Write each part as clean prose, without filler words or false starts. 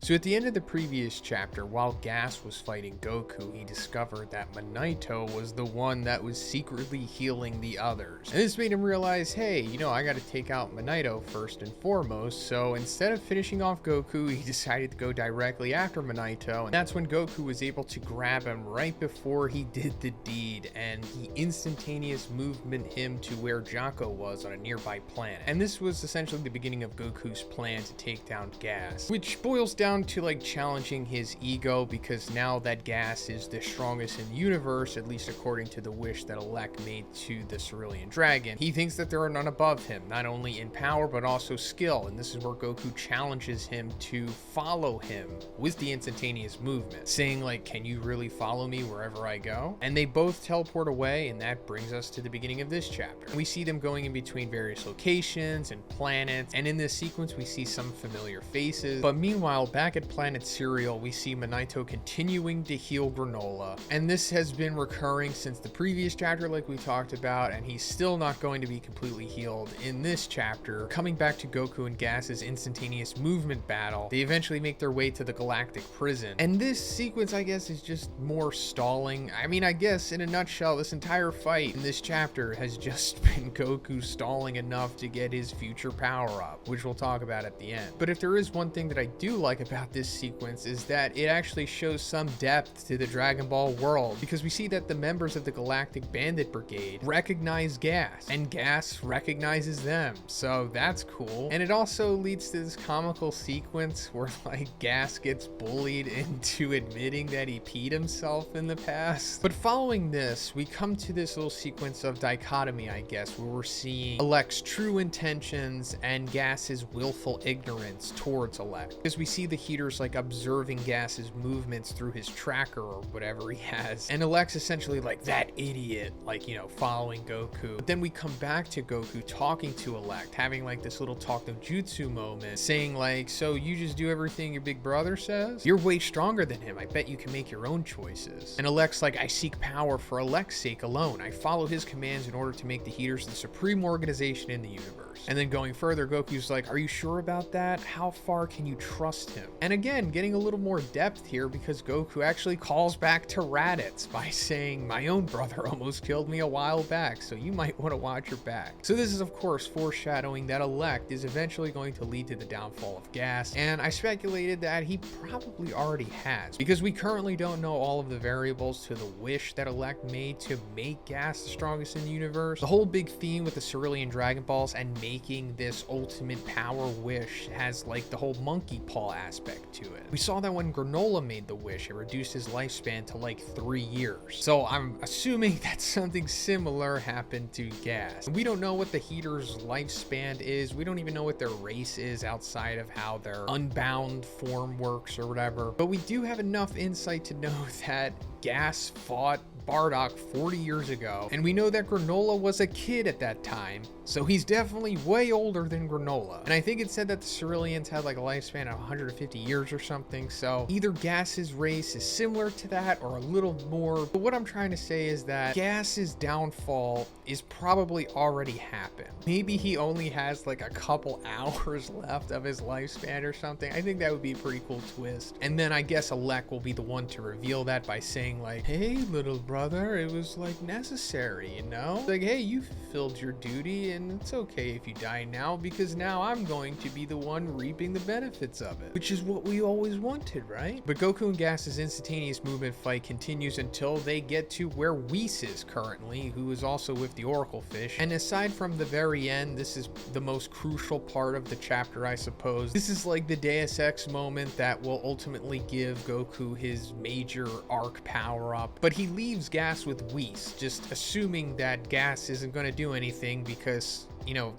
So at the end of the previous chapter, while Gas was fighting Goku, he discovered that Minato was the one that was secretly healing the others. And this made him realize, hey, I gotta take out Minato first and foremost. So instead of finishing off Goku, he decided to go directly after Minato. And that's when Goku was able to grab him right before he did the deed, and he instantaneous movement him to where Jocko was on a nearby planet. And this was essentially the beginning of Goku's plan to take down Gas, which boils down to like challenging his ego, because now that Gas is the strongest in the universe, at least according to the wish that Elec made to the Cerulean Dragon, he thinks that there are none above him, not only in power but also skill. And this is where Goku challenges him to follow him with the instantaneous movement, saying like, can you really follow me wherever I go? And they both teleport away, and that brings us to the beginning of this chapter. We see them going in between various locations and planets, and in this sequence we see some familiar faces. But meanwhile, back at Planet Cereal, we see Minato continuing to heal Granola, and this has been recurring since the previous chapter like we talked about, and he's still not going to be completely healed in this chapter. Coming back to Goku and Gas's instantaneous movement battle, they eventually make their way to the Galactic Prison, and this sequence, I guess, is just more stalling. I mean, I guess in a nutshell, this entire fight in this chapter has just been Goku stalling enough to get his future power up, which we'll talk about at the end. But if there is one thing that I do like about this sequence, is that it actually shows some depth to the Dragon Ball world, because we see that the members of the Galactic Bandit Brigade recognize Gas, and Gas recognizes them, so that's cool. And it also leads to this comical sequence where like Gas gets bullied into admitting that he peed himself in the past. But following this, we come to this little sequence of dichotomy, I guess, where we're seeing Elec's true intentions and Gas's willful ignorance towards Elec, because we see the Heaters like observing Gas's movements through his tracker or whatever he has, and Elec's essentially like, that idiot, like, following Goku. But then we come back to Goku talking to Elec, having like this little talk no jutsu moment, saying like, so you just do everything your big brother says? You're way stronger than him. I bet you can make your own choices. And Elec's like, I seek power for Elec's sake alone. I follow his commands in order to make the Heaters the supreme organization in the universe. And then going further, Goku's like, are you sure about that? How far can you trust him? And again, getting a little more depth here, because Goku actually calls back to Raditz by saying, my own brother almost killed me a while back, so you might want to watch your back. So this is of course foreshadowing that Elec is eventually going to lead to the downfall of Gas, and I speculated that he probably already has, because we currently don't know all of the variables to the wish that Elec made to make Gas the strongest in the universe. The whole big theme with the Cerulean Dragon Balls and making this ultimate power wish has like the whole monkey paw aspect to it. We saw that when Granola made the wish, it reduced his lifespan to like 3 years. So I'm assuming that something similar happened to Gas. We don't know what the Heater's lifespan is. We don't even know what their race is outside of how their unbound form works or whatever. But we do have enough insight to know that Gas fought Bardock 40 years ago, and we know that Granola was a kid at that time, so he's definitely way older than Granola. And I think it said that the Ceruleans had like a lifespan of 150 years or something, so either Gas's race is similar to that or a little more. But what I'm trying to say is that Gas's downfall is probably already happened. Maybe he only has like a couple hours left of his lifespan or something. I think that would be a pretty cool twist. And then I guess Elec will be the one to reveal that by saying like, hey little brother, it was like necessary, like, hey, you fulfilled your duty and it's okay if you die now, because now I'm going to be the one reaping the benefits of it, which is what we always wanted, right? But Goku and Gas's instantaneous movement fight continues until they get to where Whis is currently, who is also with the Oracle Fish. And aside from the very end, this is the most crucial part of the chapter, I suppose. This is like the Deus Ex moment that will ultimately give Goku his major arc power up, but he leaves Gas with Whis, just assuming that Gas isn't going to do anything, because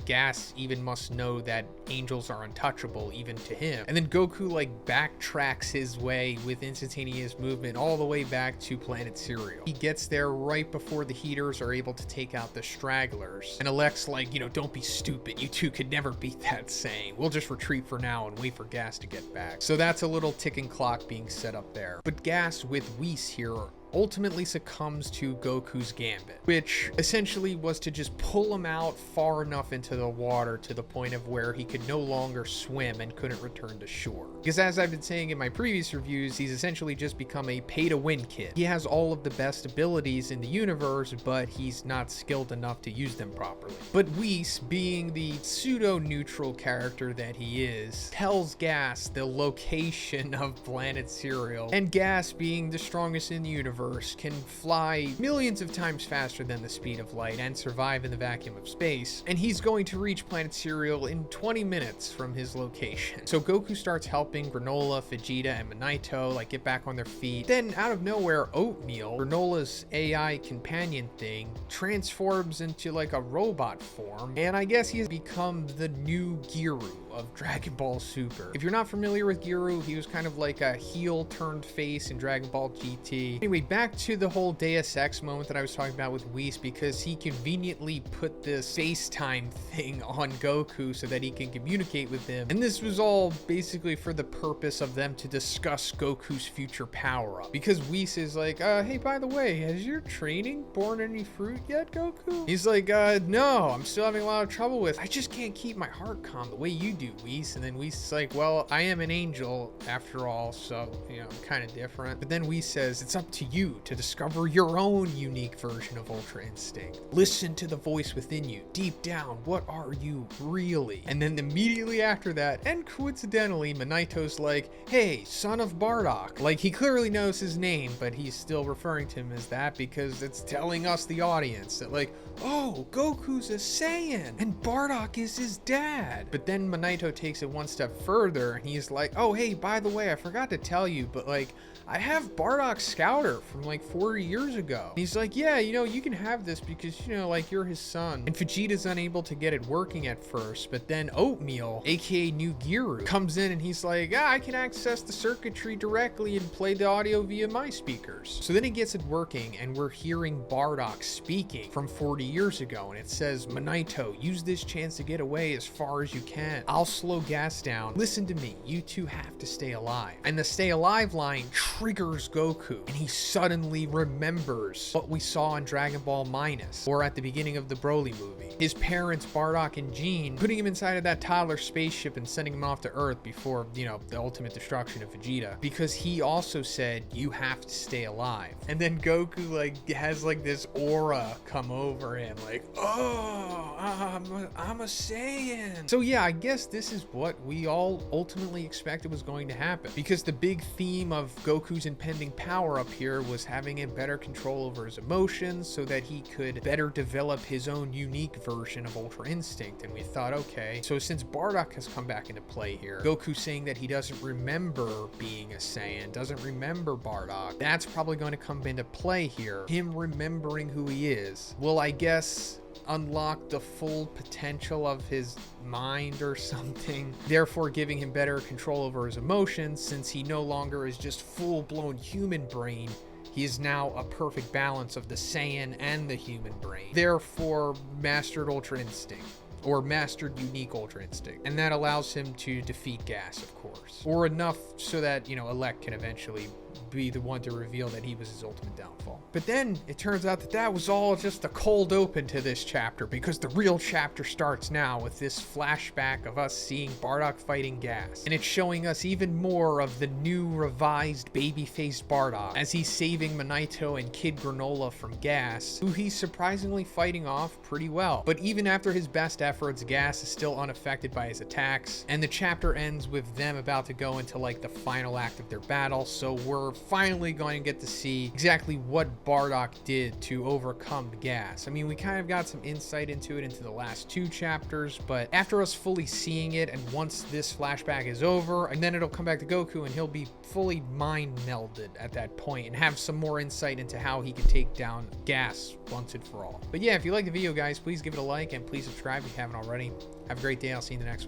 Gas even must know that angels are untouchable even to him. And then Goku like backtracks his way with instantaneous movement all the way back to Planet Cereal. He gets there right before the Heaters are able to take out the stragglers. And Elec's like, don't be stupid. You two could never beat that Saiyan. We'll just retreat for now and wait for Gas to get back. So that's a little ticking clock being set up there. But Gas with Whis here ultimately succumbs to Goku's gambit, which essentially was to just pull him out far enough into the water to the point of where he could no longer swim and couldn't return to shore. Because as I've been saying in my previous reviews, he's essentially just become a pay-to-win kid. He has all of the best abilities in the universe, but he's not skilled enough to use them properly. But Whis, being the pseudo-neutral character that he is, tells Gas the location of planet Cereal, and Gas, being the strongest in the universe, can fly millions of times faster than the speed of light and survive in the vacuum of space, and he's going to reach planet Cereal in 20 minutes from his location. So Goku starts helping Granola, Vegeta, and Monaito like get back on their feet. Then out of nowhere, Oatmeal, Granola's AI companion thing, transforms into like a robot form, and I guess he has become the new Giru of Dragon Ball Super. If you're not familiar with Giru, he was kind of like a heel turned face in Dragon Ball GT. Anyway, back to the whole Deus Ex moment that I was talking about with Whis, because he conveniently put this FaceTime thing on Goku so that he can communicate with him. And this was all basically for the purpose of them to discuss Goku's future power-up. Because Whis is like, hey, by the way, has your training borne any fruit yet, Goku? He's like, no, I'm still having a lot of trouble with. I just can't keep my heart calm the way you do, Whis. And then Whis is like, well, I am an angel after all, so, you know, I'm kind of different. But then Whis says, it's up to you to discover your own unique version of Ultra Instinct. Listen to the voice within you. Deep down, what are you really? And then immediately after that, and coincidentally, Monaito's like, hey, son of Bardock. Like, he clearly knows his name, but he's still referring to him as that because it's telling us, the audience, that like, oh, Goku's a Saiyan and Bardock is his dad. But then Monaito takes it one step further and he's like, oh, hey, by the way, I forgot to tell you, but like, I have Bardock's scouter from like 40 years ago. And he's like, yeah, you know, you can have this because, you know, like, you're his son. And Vegeta's unable to get it working at first, but then Oatmeal, aka New Giru, comes in and he's like, I can access the circuitry directly and play the audio via my speakers. So then he gets it working and we're hearing Bardock speaking from 40 years ago, and it says, Monaito, use this chance to get away as far as you can. I'll slow Gas down. Listen to me, you two have to stay alive. And the stay alive line triggers Goku, and he suddenly remembers what we saw in Dragon Ball Minus, or at the beginning of the Broly movie. His parents, Bardock and Jean, putting him inside of that toddler spaceship and sending him off to Earth before, you know, the ultimate destruction of Vegeta, because he also said, you have to stay alive. And then Goku like has like this aura come over him, like, oh, I'm a Saiyan. So yeah, I guess this is what we all ultimately expected was going to happen, because the big theme of Goku's impending power up here was having a better control over his emotions so that he could better develop his own unique version of Ultra Instinct. And we thought, okay, so since Bardock has come back into play here, Goku saying that he doesn't remember being a Saiyan, doesn't remember Bardock, that's probably going to come into play here. Him remembering who he is will, I guess, unlock the full potential of his mind or something, therefore giving him better control over his emotions, since he no longer is just full-blown human brain. He is now a perfect balance of the Saiyan and the human brain, therefore mastered Ultra Instinct, or mastered unique Ultra Instinct, and that allows him to defeat Gas, of course, or enough so that, you know, Elect can eventually be the one to reveal that he was his ultimate downfall. But then it turns out that that was all just a cold open to this chapter, because the real chapter starts now with this flashback of us seeing Bardock fighting Gas, and it's showing us even more of the new revised baby-faced Bardock as he's saving Monaito and Kid Granola from Gas, who he's surprisingly fighting off pretty well. But even after his best efforts, Gas is still unaffected by his attacks, and the chapter ends with them about to go into like the final act of their battle, so we're finally going to get to see exactly what Bardock did to overcome Gas. I mean, we kind of got some insight into it into the last two chapters, but after us fully seeing it, and once this flashback is over, and then it'll come back to Goku and he'll be fully mind melded at that point and have some more insight into how he can take down Gas once and for all. But yeah, if you like the video, guys, please give it a like and please subscribe if you haven't already. Have a great day. I'll see you in the next one.